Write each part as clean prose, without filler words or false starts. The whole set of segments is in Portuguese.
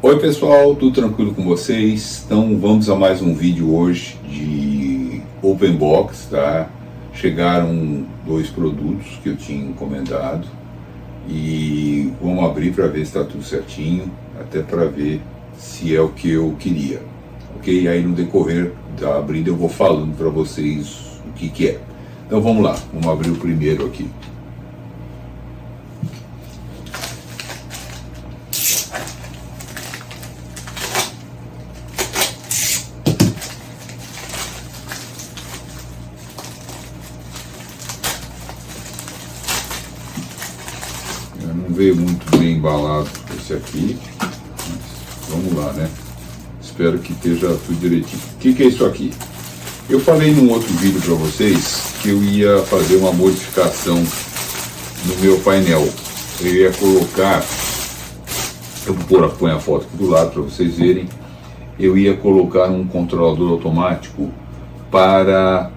Oi pessoal, tudo tranquilo com vocês? Então vamos a mais um vídeo hoje de Open Box, tá? Chegaram dois produtos que eu tinha encomendado e vamos abrir para ver se está tudo certinho, até para ver se é o que eu queria, ok? Aí no decorrer da abrida eu vou falando para vocês o que é. Então vamos lá, vamos abrir o primeiro aqui. Não veio muito bem embalado esse aqui, mas vamos lá, né? Espero que esteja tudo direitinho. O que é isso aqui? Eu falei num outro vídeo para vocês que eu ia fazer uma modificação no meu painel. Eu ia colocar, eu vou pôr a foto aqui do lado para vocês verem. Eu ia colocar um controlador automático para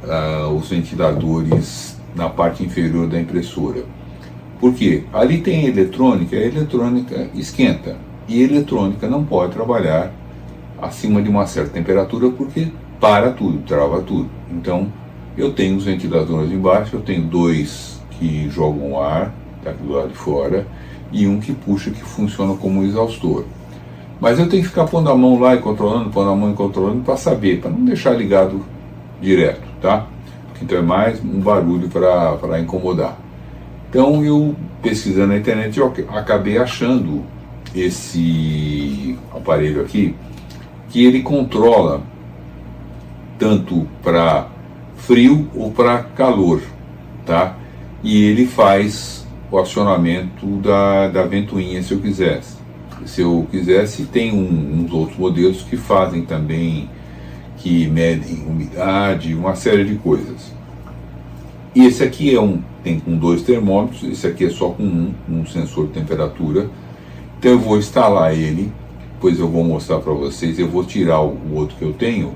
os ventiladores na parte inferior da impressora. Por quê? Ali tem eletrônica, a eletrônica esquenta, e a eletrônica não pode trabalhar acima de uma certa temperatura porque para tudo, trava tudo. Então eu tenho os ventiladores embaixo, eu tenho dois que jogam ar, tá aqui do lado de fora, e um que puxa, que funciona como um exaustor. Mas eu tenho que ficar pondo a mão lá e controlando, pondo a mão e controlando para saber, para não deixar ligado direto, tá? Então é mais um barulho para incomodar. Então eu, pesquisando na internet, eu acabei achando esse aparelho aqui, que ele controla tanto para frio ou para calor, tá? E ele faz o acionamento da ventoinha se eu quisesse. Se eu quisesse, tem uns outros modelos que fazem também, que medem umidade, uma série de coisas. E esse aqui tem com dois termômetros, esse aqui é só com um sensor de temperatura. Então eu vou instalar ele, depois eu vou mostrar para vocês, eu vou tirar o outro que eu tenho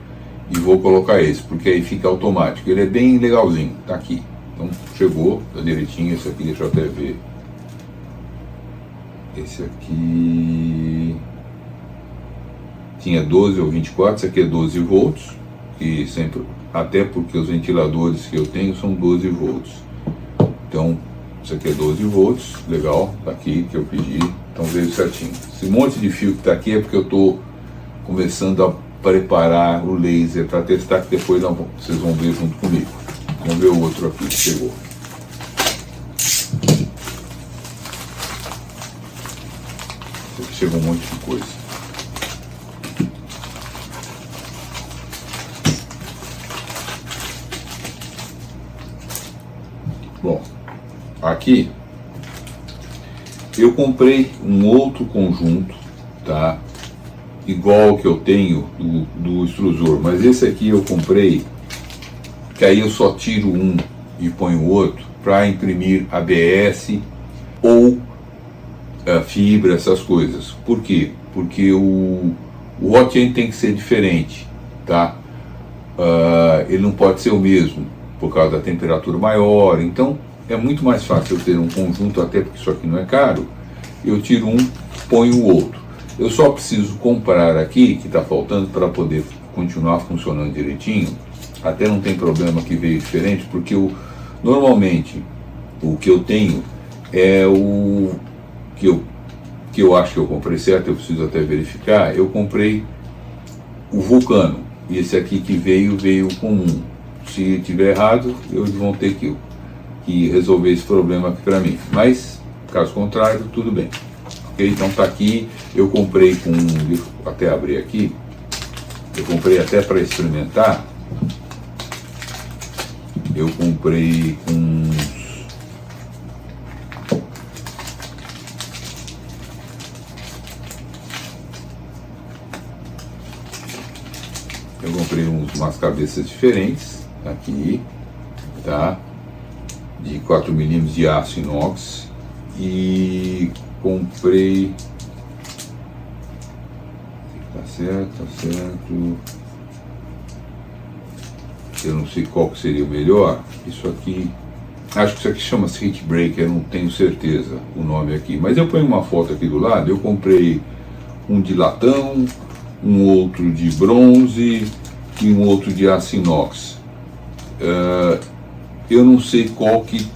e vou colocar esse, porque aí fica automático. Ele é bem legalzinho, tá aqui. Então chegou, tá direitinho, esse aqui, deixa eu até ver. Esse aqui tinha 12 ou 24, esse aqui é 12 volts, que sempre, até porque os ventiladores que eu tenho são 12 volts. Então, isso aqui é 12 volts, legal, tá aqui que eu pedi, então veio certinho. Esse monte de fio que tá aqui é porque eu tô começando a preparar o laser para testar, que depois vocês vão ver junto comigo. Vamos ver o outro aqui que chegou. Esse aqui chegou um monte de coisa. Bom, aqui eu comprei um outro conjunto, tá? Igual ao que eu tenho do extrusor, mas esse aqui eu comprei, que aí eu só tiro um e ponho o outro para imprimir ABS ou fibra, essas coisas. Por quê? Porque o hot end tem que ser diferente, tá? Ele não pode ser o mesmo por causa da temperatura maior. Então é muito mais fácil eu ter um conjunto, até porque isso aqui não é caro. Eu tiro um, ponho o outro. Eu só preciso comprar aqui, que está faltando, para poder continuar funcionando direitinho. Até não tem problema que veio diferente, porque normalmente o que eu tenho é o que eu acho que eu comprei certo, eu preciso até verificar. Eu comprei o Vulcano, e esse aqui que veio com um. Se tiver errado, eles vão ter que resolver esse problema aqui para mim. Mas, caso contrário, tudo bem. Ok? Então tá aqui, eu comprei com, até abrir aqui, eu comprei até para experimentar, eu comprei umas cabeças diferentes, aqui, tá? De 4 mm de aço inox, e comprei, tá certo, eu não sei qual que seria o melhor. Isso aqui, acho que isso aqui chama-se Heat Breaker, eu não tenho certeza o nome aqui, mas eu ponho uma foto aqui do lado. Eu comprei um de latão, um outro de bronze e um outro de aço inox. Eu não sei qual que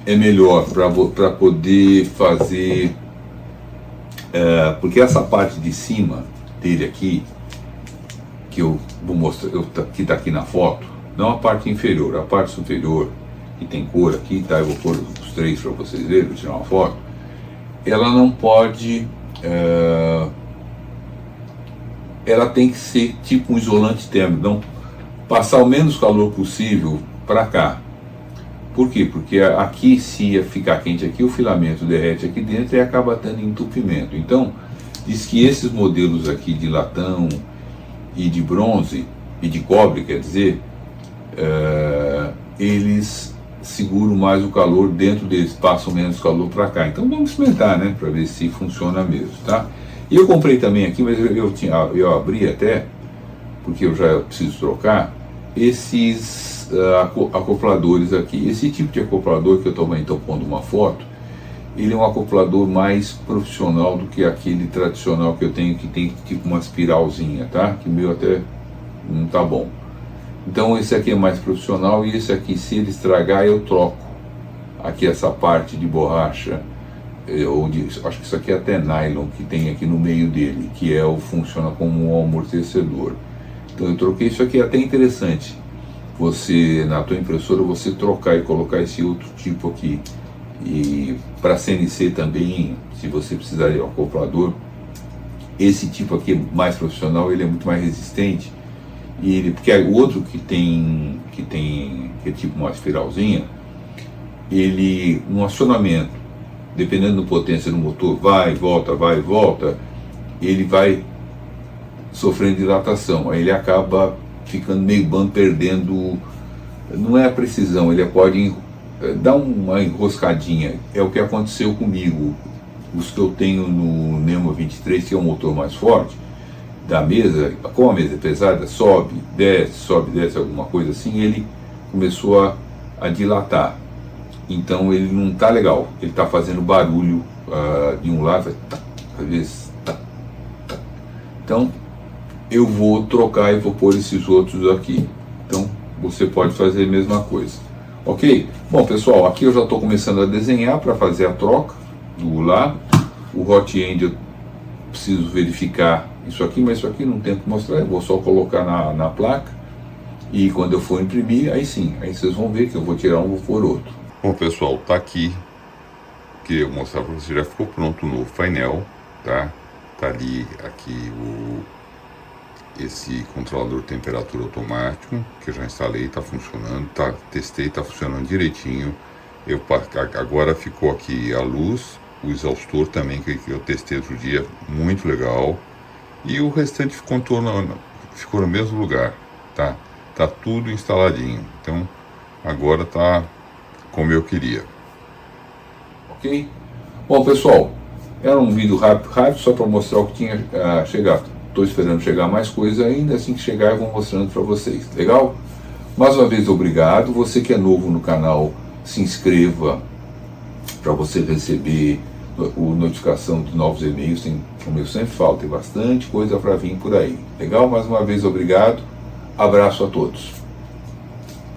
é melhor para poder fazer, porque essa parte de cima dele aqui, que eu vou mostrar, que está aqui na foto, não a parte inferior, a parte superior, que tem cor aqui, tá? Eu vou pôr os três para vocês verem, vou tirar uma foto. Ela não pode, ela tem que ser tipo um isolante térmico, então passar o menos calor possível para cá. Por quê? Porque aqui, se ficar quente aqui, o filamento derrete aqui dentro e acaba tendo entupimento. Então, diz que esses modelos aqui de latão e de bronze, e de cobre, quer dizer, eles seguram mais o calor dentro deles, passam menos calor para cá. Então vamos experimentar, né, para ver se funciona mesmo, tá? E eu comprei também aqui, mas eu abri até, porque eu já preciso trocar, esses acopladores aqui. Esse tipo de acoplador que eu também estou pondo uma foto, ele é um acoplador mais profissional do que aquele tradicional que eu tenho, que tem tipo uma espiralzinha, tá? Que o meu até não tá bom. Então esse aqui é mais profissional, e esse aqui, se ele estragar, eu troco aqui essa parte de borracha, acho que isso aqui é até nylon, que tem aqui no meio dele, que funciona como um amortecedor. Então eu troquei. Isso aqui, é até interessante, você, na tua impressora, você trocar e colocar esse outro tipo aqui. E para CNC também, se você precisar de um acoplador, esse tipo aqui é mais profissional, ele é muito mais resistente. Porque o outro que é tipo uma espiralzinha, ele, no acionamento, dependendo da potência do motor, vai e volta, ele vai sofrendo dilatação, aí ele acaba ficando meio perdendo, não é a precisão, ele pode dar uma enroscadinha. É o que aconteceu comigo. Os que eu tenho no Nemo 23, que é um motor mais forte, da mesa, como a mesa é pesada, sobe, desce, alguma coisa assim, ele começou a dilatar. Então ele não está legal, ele está fazendo barulho de um lado, às vezes tá. Então eu vou trocar e vou pôr esses outros aqui. Então você pode fazer a mesma coisa, ok? Bom, pessoal, aqui eu já estou começando a desenhar para fazer a troca do lá. O hot end eu preciso verificar isso aqui, mas isso aqui não tem que mostrar, eu vou só colocar na placa, e quando eu for imprimir, aí sim, aí vocês vão ver que eu vou tirar um, vou pôr outro. Bom, pessoal, tá aqui, queria mostrar para vocês, já ficou pronto o novo painel, tá? Tá ali, aqui esse controlador de temperatura automático, que eu já instalei, tá funcionando, testei, tá funcionando direitinho. Agora ficou aqui a luz, o exaustor também, que eu testei outro dia, muito legal. E o restante ficou no mesmo lugar, tá? Tá tudo instaladinho. Então, agora tá como eu queria. Ok? Bom, pessoal, era um vídeo rápido só para mostrar o que tinha chegado. Estou esperando chegar mais coisa ainda, assim que chegar eu vou mostrando para vocês. Legal? Mais uma vez, obrigado. Você que é novo no canal, se inscreva para você receber notificação de novos e-mails. Como eu sempre falo, tem bastante coisa para vir por aí. Legal? Mais uma vez, obrigado. Abraço a todos.